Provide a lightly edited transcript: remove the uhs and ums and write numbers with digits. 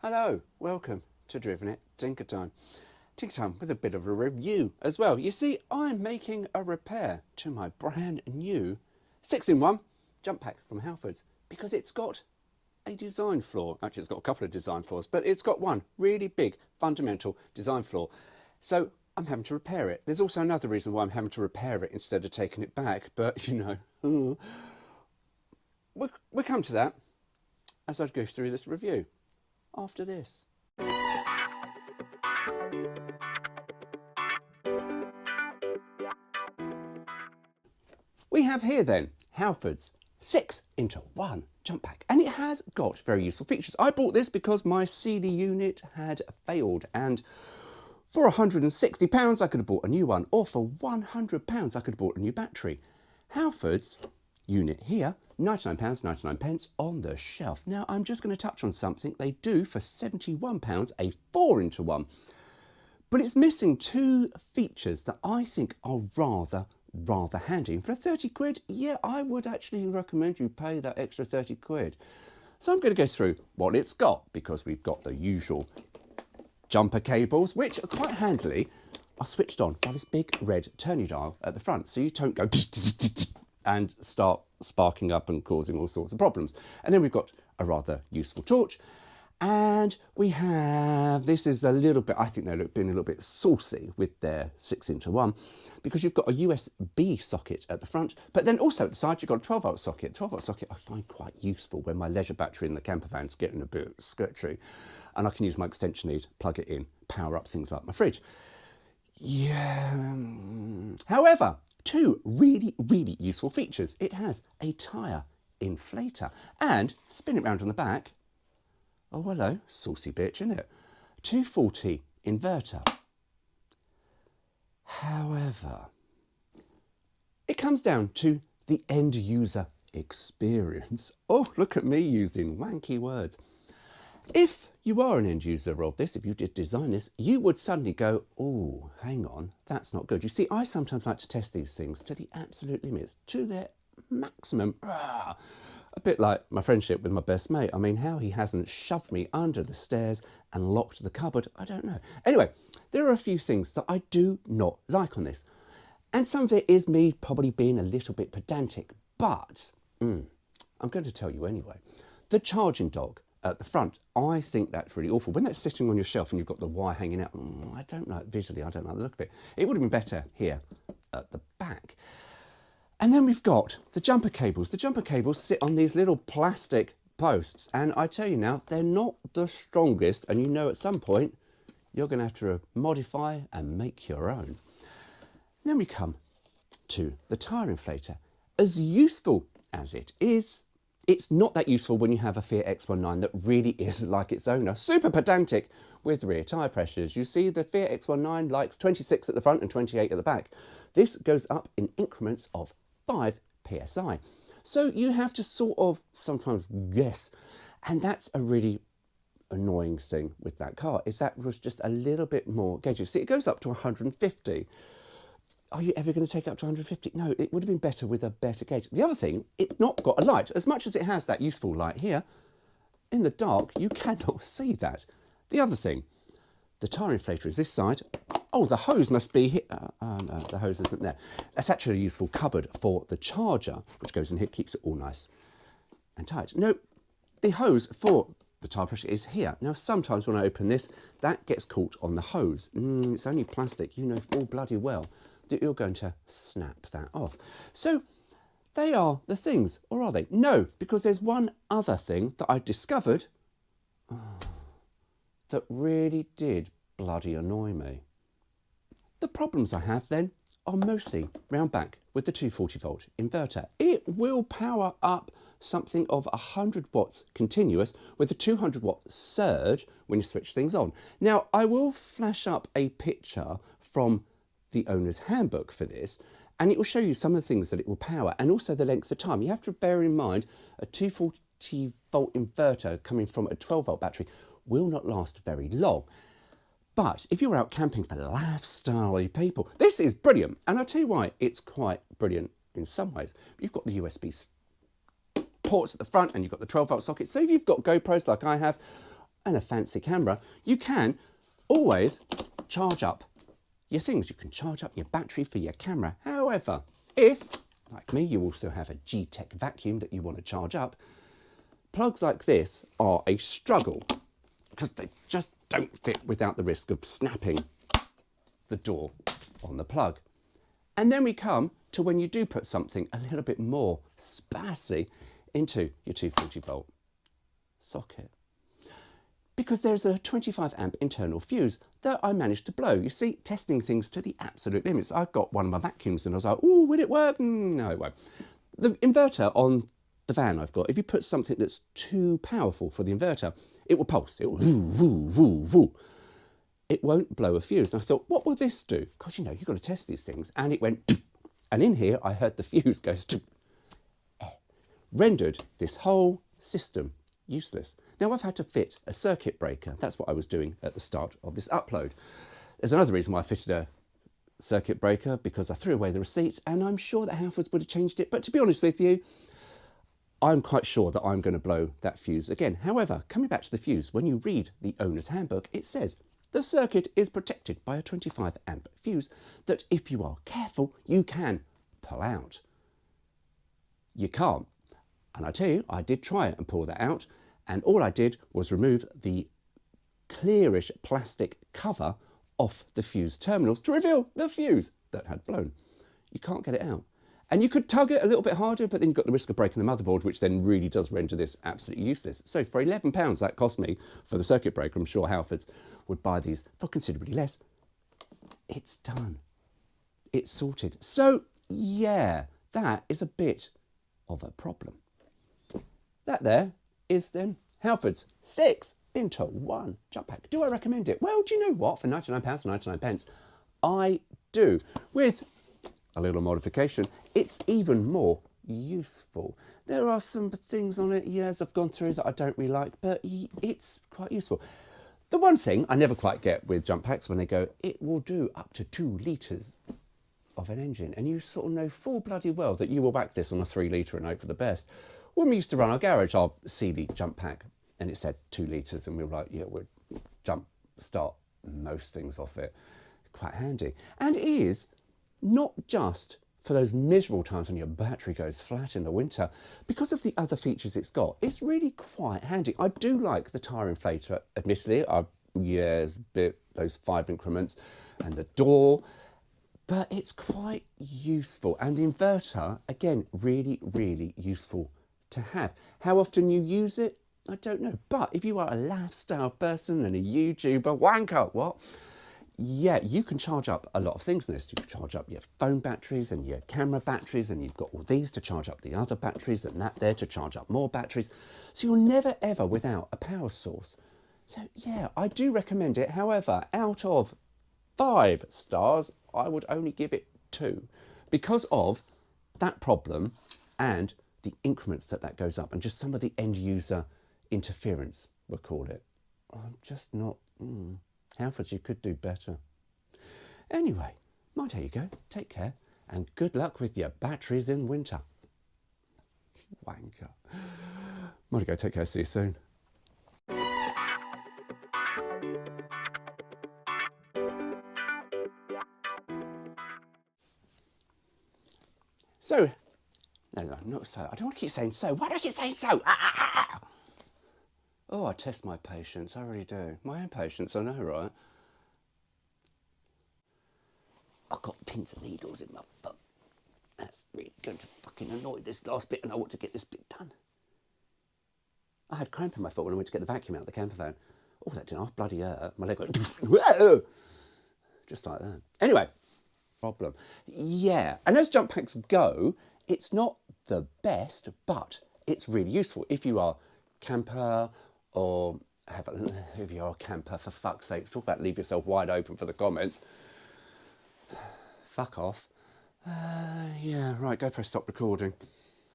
Hello, welcome to Driven It Tinker Time. Tinker Time with a bit of a review as well. You see, I'm making a repair to my brand new 6-in-1 jump pack from Halfords because it's got a design flaw. Actually, it's got a couple of design flaws, but it's got one really big fundamental design flaw. So I'm having to repair it. There's also another reason why I'm having to repair it instead of taking it back, but you know, we'll come to that as I go through this review after this. We have here then Halfords 6-in-1 jump pack, and it has got very useful features. I bought this because my CD unit had failed, and for £160 I could have bought a new one, or for £100 I could have bought a new battery. Halfords unit here, £99.99 on the shelf. Now I'm just going to touch on something they do for £71, a 4-in-1, but it's missing two features that I think are rather handy. And for 30 quid, yeah, I would actually recommend you pay that extra 30 quid. So I'm going to go through what it's got, because we've got the usual jumper cables, which are quite handily are switched on by this big red turny dial at the front, so you don't go and start sparking up and causing all sorts of problems. And then we've got a rather useful torch, and we have, this is a little bit, I think they've been a little bit saucy with their 6-in-1, because you've got a USB socket at the front, but then also at the side you've got a 12-volt socket. 12-volt socket I find quite useful when my leisure battery in the camper van's getting a bit sketchy, and I can use my extension lead, plug it in, power up things like my fridge. Yeah. However, two really useful features. It has a tyre inflator, and spin it round on the back. Oh, hello, saucy bitch, isn't it? 240 inverter. However, it comes down to the end user experience. Oh, look at me using wanky words. If you are an end user of this, if you did design this, you would suddenly go, oh, hang on, that's not good. You see, I sometimes like to test these things to the absolute limits, to their maximum. A bit like my friendship with my best mate. I mean, how he hasn't shoved me under the stairs and locked the cupboard, I don't know. Anyway, there are a few things that I do not like on this. And some of it is me probably being a little bit pedantic, but I'm going to tell you anyway. The charging dock at the front, I think that's really awful. When that's sitting on your shelf and you've got the wire hanging out, I don't like visually, I don't like the look of it. It would have been better here at the back. And then we've got the jumper cables. The jumper cables sit on these little plastic posts, and I tell you now, they're not the strongest, and you know at some point you're going to have to modify and make your own. Then we come to the tyre inflator. As useful as it is, it's not that useful when you have a Fiat X19 that really is like its owner, super pedantic with rear tyre pressures. You see, the Fiat X19 likes 26 at the front and 28 at the back. This goes up in increments of 5 psi. So you have to sort of sometimes guess, and that's a really annoying thing with that car, is that was just a little bit more gauge. See, it goes up to 150. Are you ever going to take it up to 150? No, it would have been better with a better gauge. The other thing, it's not got a light. As much as it has that useful light here, in the dark, you cannot see that. The other thing, the tyre inflator is this side. Oh, the hose must be here. No, the hose isn't there. That's actually a useful cupboard for the charger, which goes in here, keeps it all nice and tight. No, the hose for the tyre pressure is here. Now, sometimes when I open this, that gets caught on the hose. It's only plastic, you know full bloody well that you're going to snap that off. So they are the things, or are they? No, because there's one other thing that I discovered that really did bloody annoy me. The problems I have then are mostly round back with the 240-volt inverter. It will power up something of 100 watts continuous with a 200-watt surge when you switch things on. Now, I will flash up a picture from the owner's handbook for this, and it will show you some of the things that it will power and also the length of time. You have to bear in mind a 240-volt inverter coming from a 12-volt battery will not last very long. But if you're out camping for lifestyle people, this is brilliant. And I'll tell you why it's quite brilliant in some ways. You've got the USB ports at the front and you've got the 12-volt socket. So if you've got GoPros like I have, and a fancy camera, you can always charge up your things. You can charge up your battery for your camera. However, if, like me, you also have a G-Tech vacuum that you want to charge up, plugs like this are a struggle because they just don't fit without the risk of snapping the door on the plug. And then we come to when you do put something a little bit more spassy into your 240 volt socket. Because there's a 25 amp internal fuse that I managed to blow. You see, testing things to the absolute limits. I got one of my vacuums and I was like, oh, will it work? No, it won't. The inverter on the van I've got, if you put something that's too powerful for the inverter, it will pulse. It will woo, woo, woo, woo. It won't blow a fuse. And I thought, what will this do? Because, you know, you've got to test these things. And it went, and in here, I heard the fuse go, rendered this whole system useless. Now, I've had to fit a circuit breaker. That's what I was doing at the start of this upload. There's another reason why I fitted a circuit breaker, because I threw away the receipt, and I'm sure that Halfords would have changed it. But to be honest with you, I'm quite sure that I'm going to blow that fuse again. However, coming back to the fuse, when you read the owner's handbook, it says, the circuit is protected by a 25 amp fuse that if you are careful, you can pull out. You can't. And I tell you, I did try it and pull that out. And all I did was remove the clearish plastic cover off the fuse terminals to reveal the fuse that had blown. You can't get it out. And you could tug it a little bit harder, but then you've got the risk of breaking the motherboard, which then really does render this absolutely useless. So for £11 that cost me for the circuit breaker, I'm sure Halfords would buy these for considerably less. It's done. It's sorted. So yeah, that is a bit of a problem. That there is then Halfords 6 into 1 jump pack. Do I recommend it? Well, do you know what? For £99.99, I do. With a little modification, it's even more useful. There are some things on it, yes, I've gone through that I don't really like, but it's quite useful. The one thing I never quite get with jump packs when they go, it will do up to 2 litres of an engine, and you sort of know full bloody well that you will whack this on a 3 litre and hope for the best. When we used to run our garage, I'll see the jump pack and it said 2 litres, and we were like, yeah, we'd start most things off it. Quite handy. And it is not just for those miserable times when your battery goes flat in the winter. Because of the other features it's got, it's really quite handy. I do like the tyre inflator, admittedly. It's a bit those 5 increments and the door, but it's quite useful. And the inverter, again, really, really useful to have. How often you use it, I don't know. But if you are a lifestyle person and a YouTuber, wanker, what? Yeah, you can charge up a lot of things in this. You can charge up your phone batteries and your camera batteries, and you've got all these to charge up the other batteries and that there to charge up more batteries. So you're never ever without a power source. So yeah, I do recommend it. However, out of 5 stars, I would only give it 2 because of that problem and the increments that goes up and just some of the end user interference, we'll call it. I'm just not... Halfords, you could do better. Anyway, mind how you go. Take care and good luck with your batteries in winter. Wanker. Mind you go. Take care. See you soon. So, no, not so. I don't want to keep saying so. Why do I keep saying so? Oh, I test my patience, I really do. My own patience, I know, right? I've got pins and needles in my foot. That's really going to fucking annoy this last bit, and I want to get this bit done. I had cramp in my foot when I went to get the vacuum out of the camper van. Oh, that didn't half bloody hurt. My leg went, whoa! Just like that. Anyway, problem. Yeah, and as jump packs go, it's not the best, but it's really useful if you are camper, or if you're a camper, for fuck's sake, talk about leave yourself wide open for the comments. Fuck off. Yeah, right, go press stop recording.